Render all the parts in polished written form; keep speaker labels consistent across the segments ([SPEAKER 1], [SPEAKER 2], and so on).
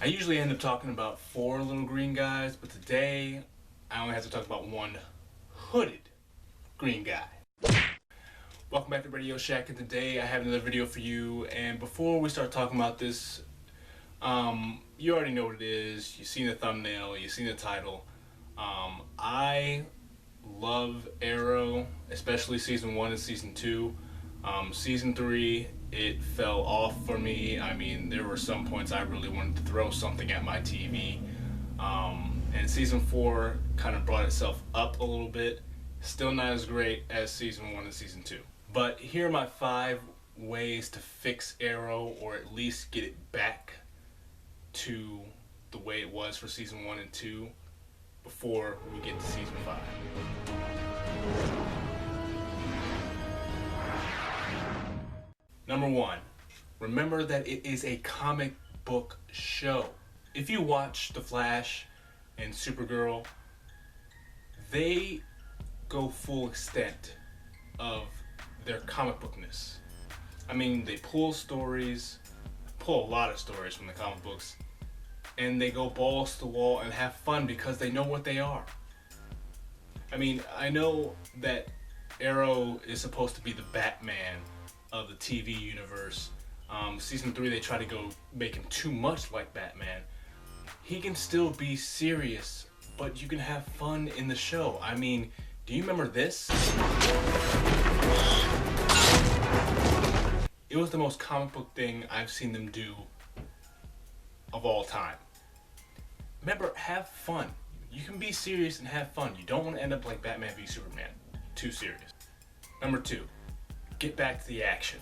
[SPEAKER 1] I usually end up talking about 4 little green guys, but today I only have to talk about one hooded green guy. Welcome back to Radio Shack, and today I have another video for you. And before we start talking about this, you already know what it is. You've seen the thumbnail, you've seen the title. I love Arrow, especially season 1 and season 2. Season 3, it fell off for me. I mean, there were some points I really wanted to throw something at my TV. And season 4 kind of brought itself up a little bit. Still not as great as season 1 and season 2. But here are my 5 ways to fix Arrow, or at least get it back to the way it was for season 1 and 2 before we get to season 5. Number 1, remember that it is a comic book show. If you watch The Flash and Supergirl, they go full extent of their comic bookness. I mean, they pull a lot of stories from the comic books, and they go balls to the wall and have fun because they know what they are. I mean, I know that Arrow is supposed to be the Batman of the TV universe. Season 3, they try to go make him too much like Batman. He can still be serious, but you can have fun in the show. I mean, do you remember this? It was the most comic book thing I've seen them do of all time. Remember, have fun. You can be serious and have fun. You don't want to end up like Batman v Superman. Too serious. Number 2, get back to the action.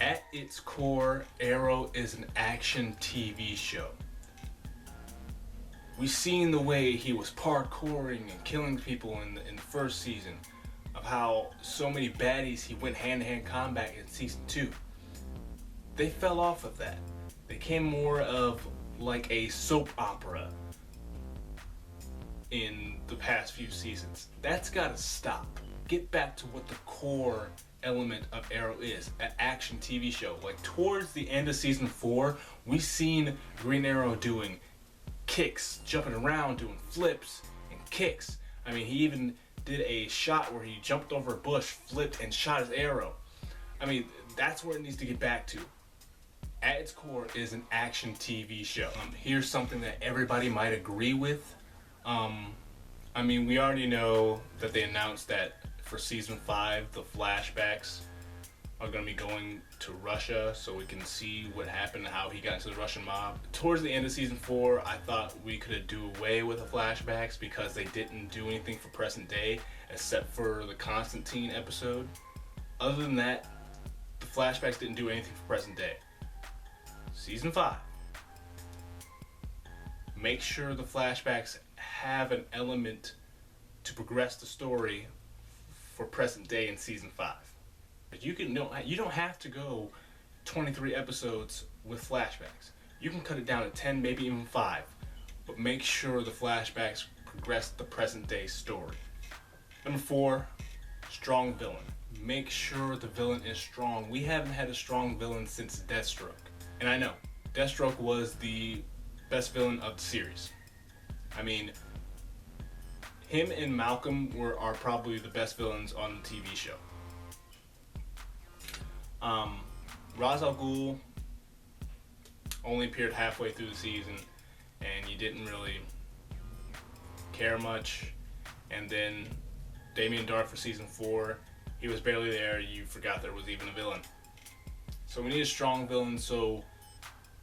[SPEAKER 1] At its core, Arrow is an action TV show. We've seen the way he was parkouring and killing people in the first season, of how so many baddies he went hand-to-hand combat in season 2. They fell off of that. They became more of like a soap opera in the past few seasons. That's gotta stop. Get back to what the core element of Arrow is, an action TV show. Like towards the end of season 4, we've seen Green Arrow doing kicks, jumping around, doing flips and kicks. I mean, he even did a shot where he jumped over a bush, flipped, and shot his arrow. I mean, that's where it needs to get back to. At its core is an action TV show. Here's something that everybody might agree with. I mean, we already know that they announced that for season 5, the flashbacks are going to be going to Russia, so we can see what happened, how he got into the Russian mob. Towards the end of season 4, I thought we could do away with the flashbacks because they didn't do anything for present day except for the Constantine episode. Other than that, the flashbacks didn't do anything for present day. Season 5. Make sure the flashbacks have an element to progress the story for present day in season 5. You don't have to go 23 episodes with flashbacks. You can cut it down to 10, maybe even 5, but make sure the flashbacks progress the present day story. Number 4, strong villain. Make sure the villain is strong. We haven't had a strong villain since Deathstroke. And I know, Deathstroke was the best villain of the series. I mean, him and Malcolm are probably the best villains on the TV show. Ra's al Ghul only appeared halfway through the season, and you didn't really care much. And then Damien Darhk for season 4, he was barely there. You forgot there was even a villain. So we need a strong villain so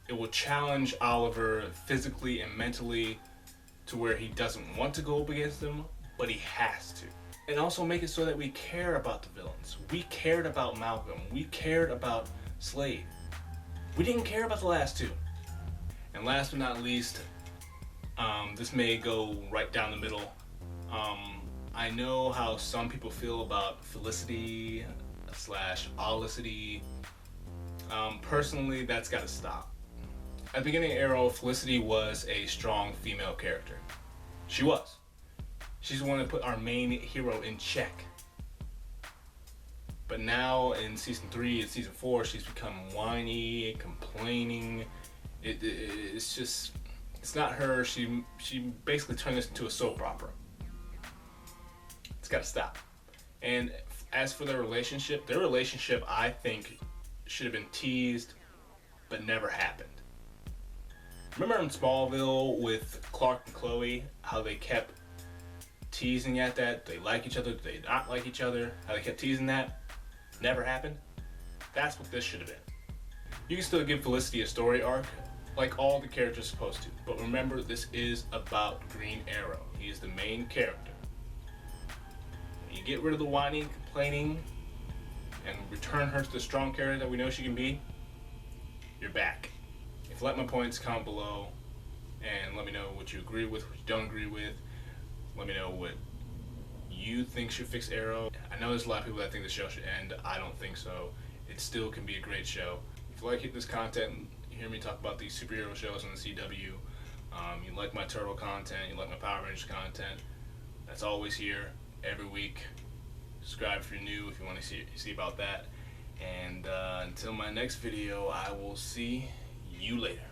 [SPEAKER 1] it will challenge Oliver physically and mentally to where he doesn't want to go up against him, but he has to. And also make it so that we care about the villains. We cared about Malcolm. We cared about Slade. We didn't care about the last 2. And last but not least, this may go right down the middle. I know how some people feel about Felicity / Olicity. Personally, that's got to stop. At the beginning of Arrow, Felicity was a strong female character. She was. She's the one that put our main hero in check. But now in season 3 and season 4, she's become whiny, complaining, It's just, it's not her. She basically turned this into a soap opera. It's got to stop. And as for their relationship, I think should have been teased, but never happened. Remember in Smallville with Clark and Chloe, how they kept teasing at that? They like each other, they not like each other. How they kept teasing that? Never happened. That's what this should have been. You can still give Felicity a story arc, like all the characters are supposed to. But remember, this is about Green Arrow. He is the main character. When you get rid of the whining, complaining, and return her to the strong character that we know she can be, you're back. If you like my points, comment below and let me know what you agree with, what you don't agree with. Let me know what you think should fix Arrow. I know there's a lot of people that think the show should end. I don't think so. It still can be a great show. If you like this content, you hear me talk about these superhero shows on the CW, you like my Turtle content, you like my Power Rangers content, that's always here every week. Subscribe if you're new, if you want to see about that. And until my next video, I will see you later.